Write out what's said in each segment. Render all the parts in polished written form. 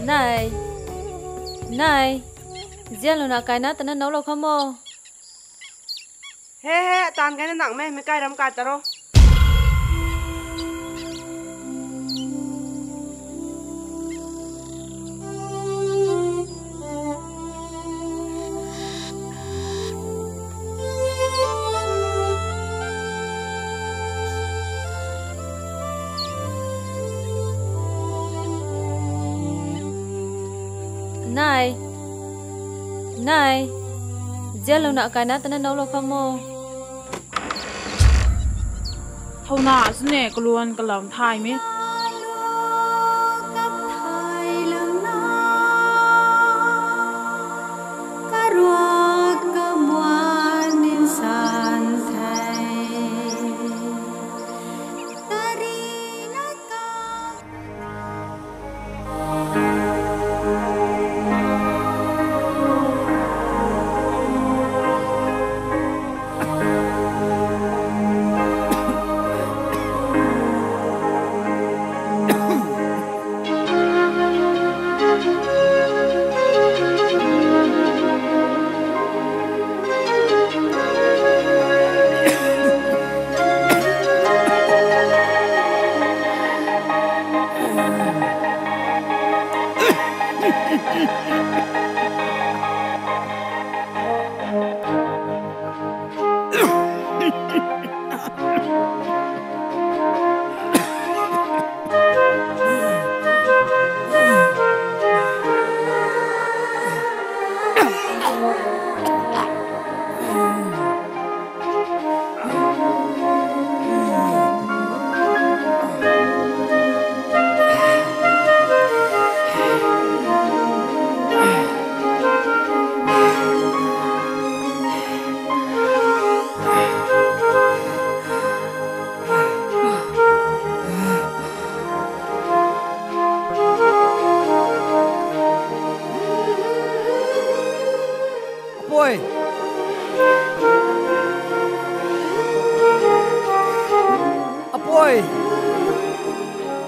này này riêng là cái nát tao nấu lâu không mò he tan cái nặng mấy cái đâm cài tao này riêng là cái nát tao nấu lâu không mò thâu nã xin nè có luôn có làm thai mi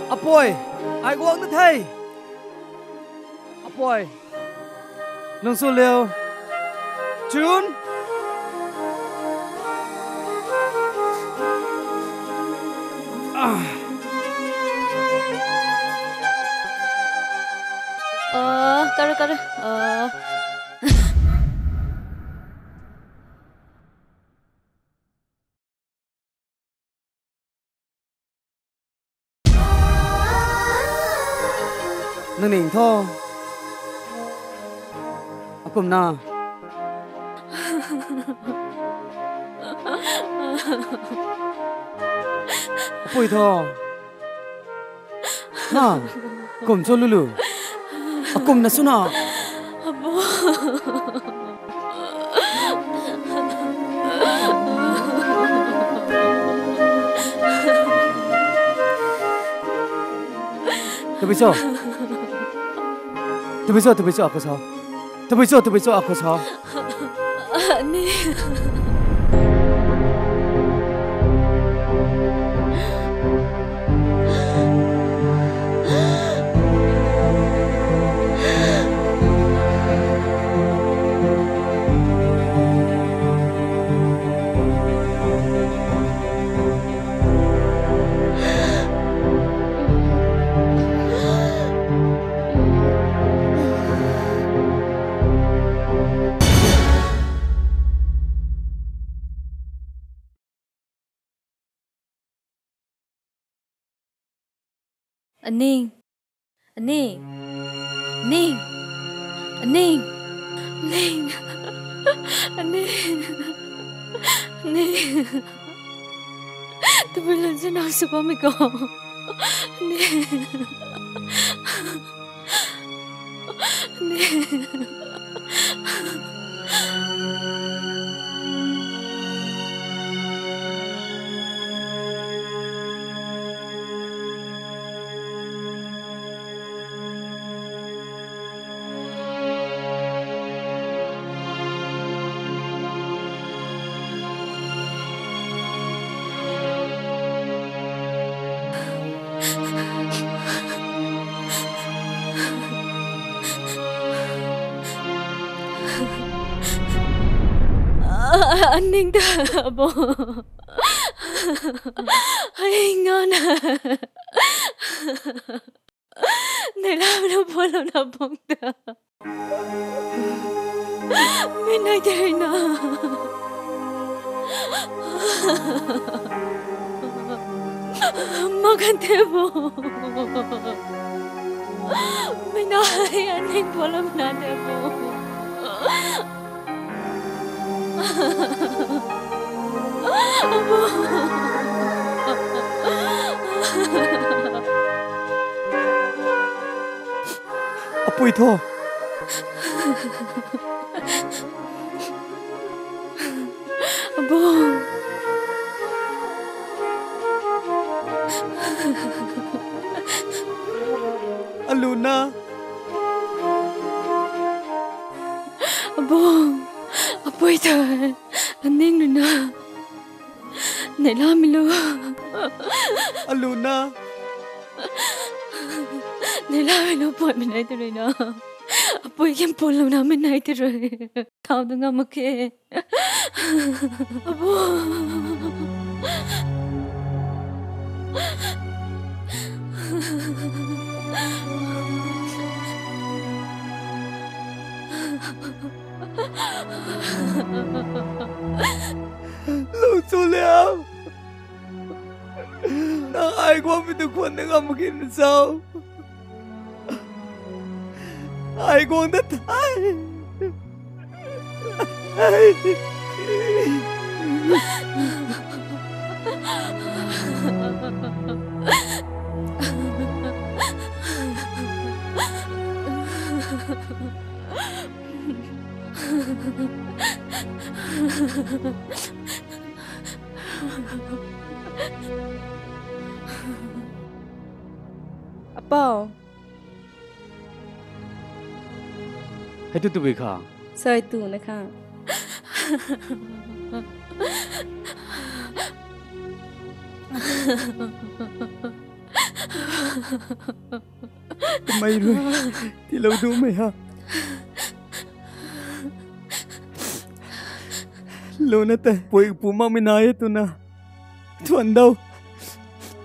Apoi, ai guang nước thầy. Apoi, nông số liều, chun. Cái nâng nỉnh thô cùng na bùi thô na cùng cho lulu cùng na suna Tôi bây giờ aku sao? Tôi bây giờ aku sao? Nè. Ninh tôi bây lần sẽ nói sự có mày có anh ta bố anh ngon này làm nó bố làm nó bông ta bên này chơi nào makan tebo minai aning bolam na tebo apa itu abang Aluna abang apa itu aning nuna nela milu Aluna nela milu poi minai tu na apa yang polam na minai tu kau dengar make abang lucu liao đang ai qua với tôi quân đang ngắm cái sao ai quân đất ai Apa? Hai tu bị khang Sai tuนะคะ mày rồi thì lâu đủ mày ha lâu nãy te bồi bù mà mình nói tu na thuần đâu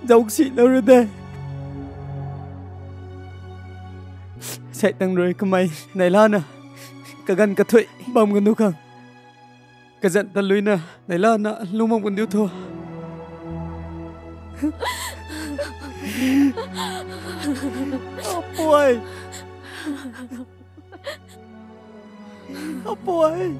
dâu xị lâu rồi te chạy tăng rồi cái mày này lan à cả gần cả thuệ bầm gần đâu không cả giận ta lưới nè này lan à lúc mong còn điếu thua boy boy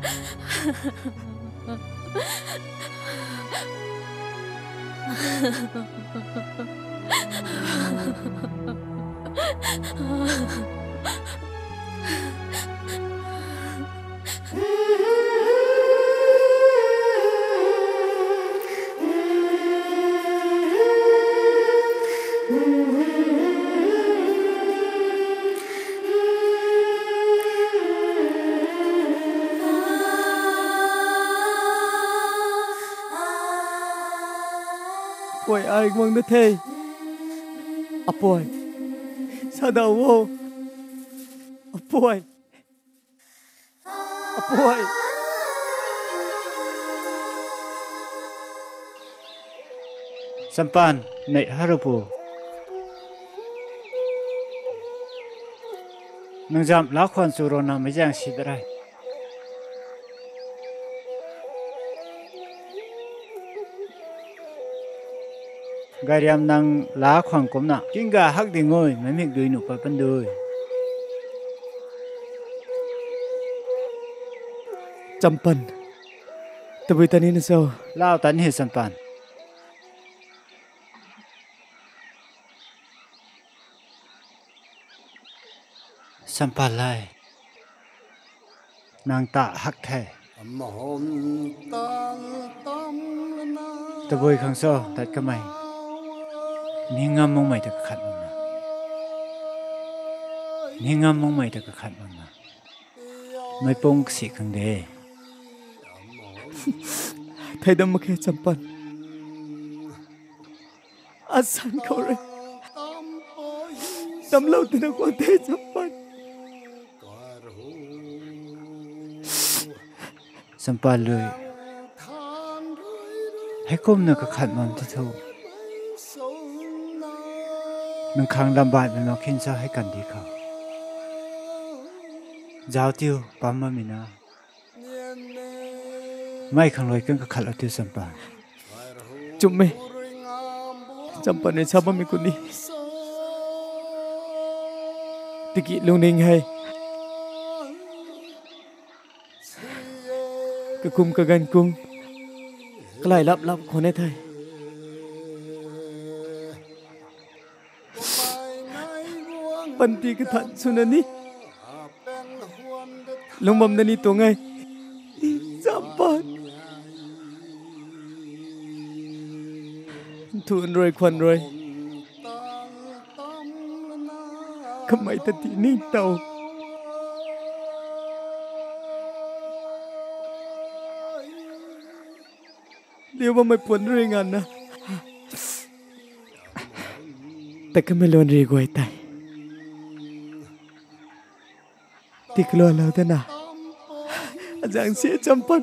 boy ai quăng đất thế boy sao đâu vô boy boy Sampan naik harapu. Nang jam lakon surona mejang sidrai. Gariam nang lakon komna kinga hak dingoi memik duinu pa pandoi. Champan tapi tani na sao Lao tan he Sampan. Sampan lai. Nang ta hak thay. Taboi khang so tat kamai. Ni ngam mong mai ta khat mong. Ni ngam mong mai ta khat mong. Mai pong si khang de. thầy đâm mà khe Champan asan kau re đâm lâu từ nó quan thế Champan Sampan lui ให้ก้มเนื้อก็ขัดมันที่เท่านังคังลำบากมันมาขึ้นซะให้กันดีเขาเจ้าเตียวปั๊มมามีนาไม่ขังลอยกันก็ขัดเอาเตียวสัมปาจุ่มไหมจำปาในชาวบ้านมีคนนี้ตะกี้ลุงนิ่งให้กะคุมกะกันกุมใกล้รับคนในไทยปันตีกระทันสุนันนี่ลงบำนันนี่ตัวไงจำปาทุนรวยควันรวยทำไมตัดที่นี่เต่าเรียกว่าไม่ปวดเรื่องงานนะแต่ก็ไม่ล้วนรีกวยตายที่กลัวแล้วแต่น่ะอาจารย์เสียจำปัน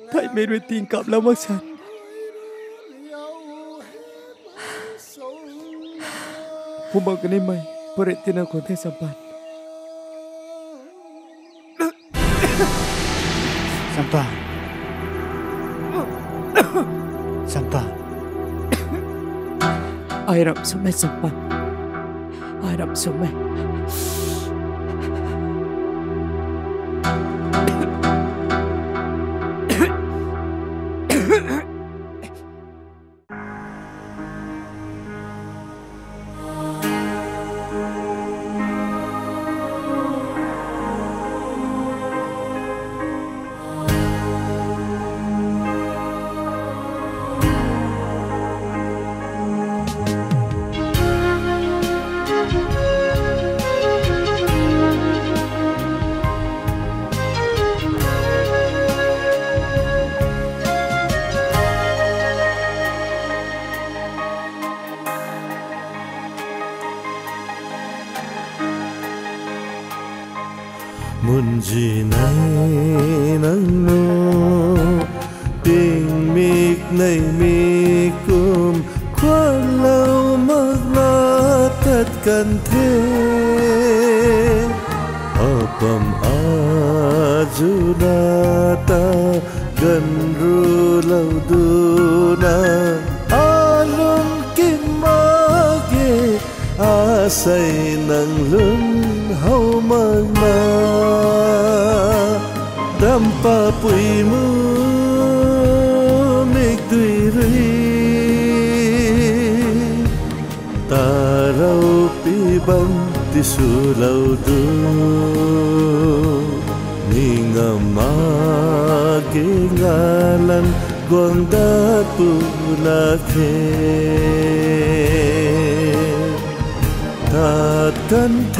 ไทยไม่รู้ตีนกับแล้วมักฉันผมบอกกันได้ไหมบริษัทนาคนเทศบาลสัมปาสัมปาไอรับสมัยสัมปันไอรับสมัยมุนจีในนังนูปิงมิกในมีกุมควันเหล่ามากลาตัดกันเทอปัมอาจูนาตากันรู้เหล่าดูนาอารมณ์กินมาเกอาศัยนังลุนเฮามากนาดำป่าปุยมือเมฆดุยรีตาเราปีบันที่สุเหล่าดูนี่งามาเกงาลันกวางดาปุลาเคตัดกันเท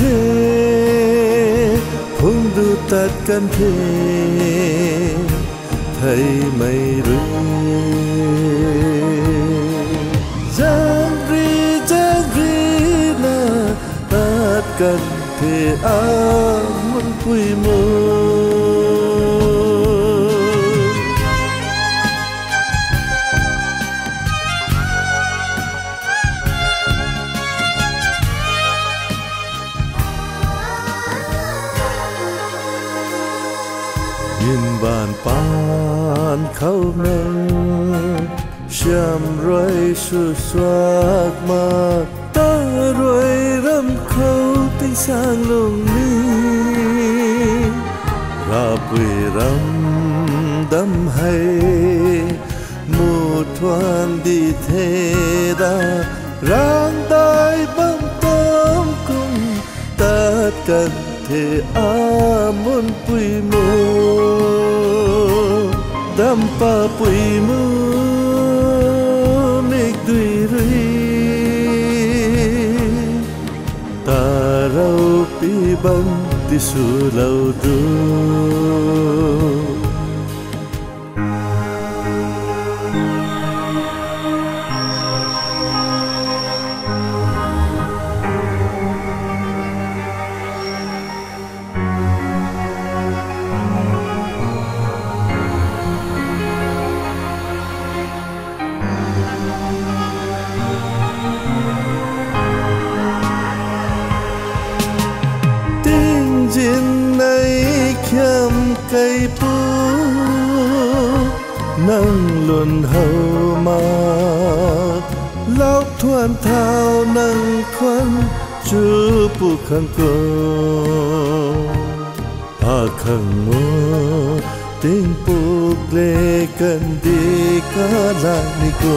คงดูตัดกันเทไทยไม่รู้จางรีนะตัดกันเทอามันปุยมูยินบานปานเขานังเชื่อมรอยสุดสวักมาตารวยรำเขาที่สร้างลงนี้ราบวิรำดำให้มูทวนดีเทดาร่างตายบังตอมกุมตัดกันเทอามุนปุยมูดำป่าปุยมูเมฆดุยรีตาเราปีบันที่สุเหล่าดู tin ấy khiêm cây pu nâng luồn hầu mà lão thuần thao nâng khuân chú pu khăn cô khăn mô tình buộc lệ cần đi cả lại ni cô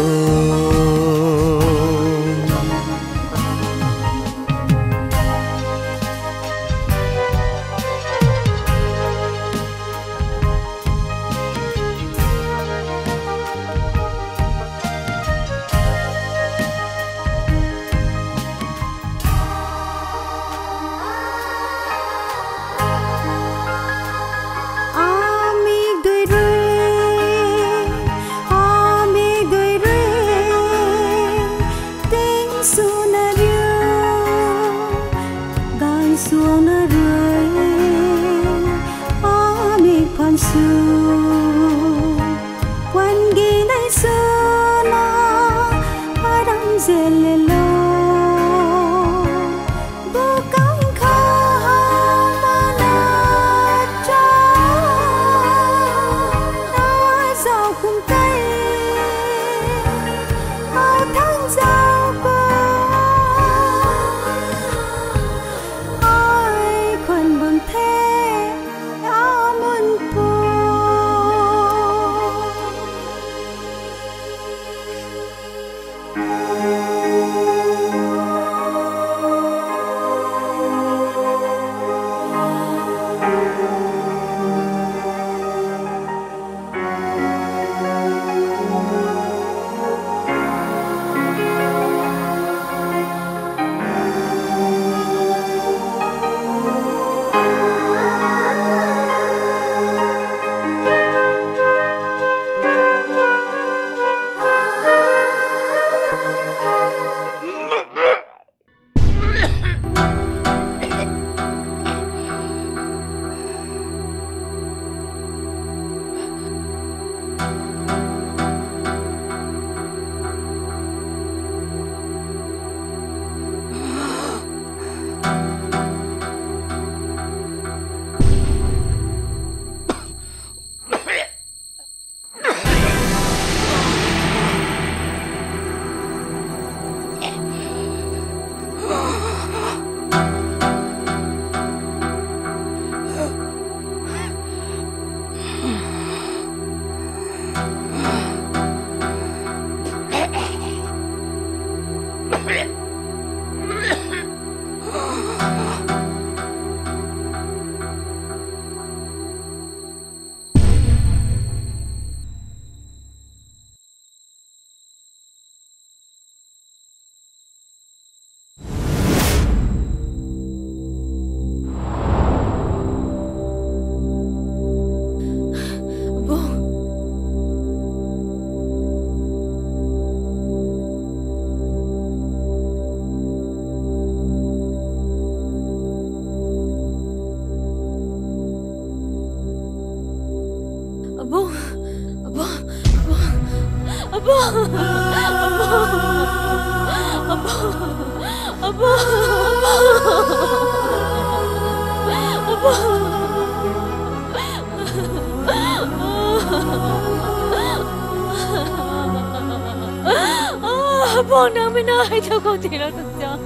Abang nang menai jago tidak terjang.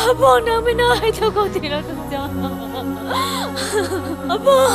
Abang nang menai jago tidak terjang. Abang.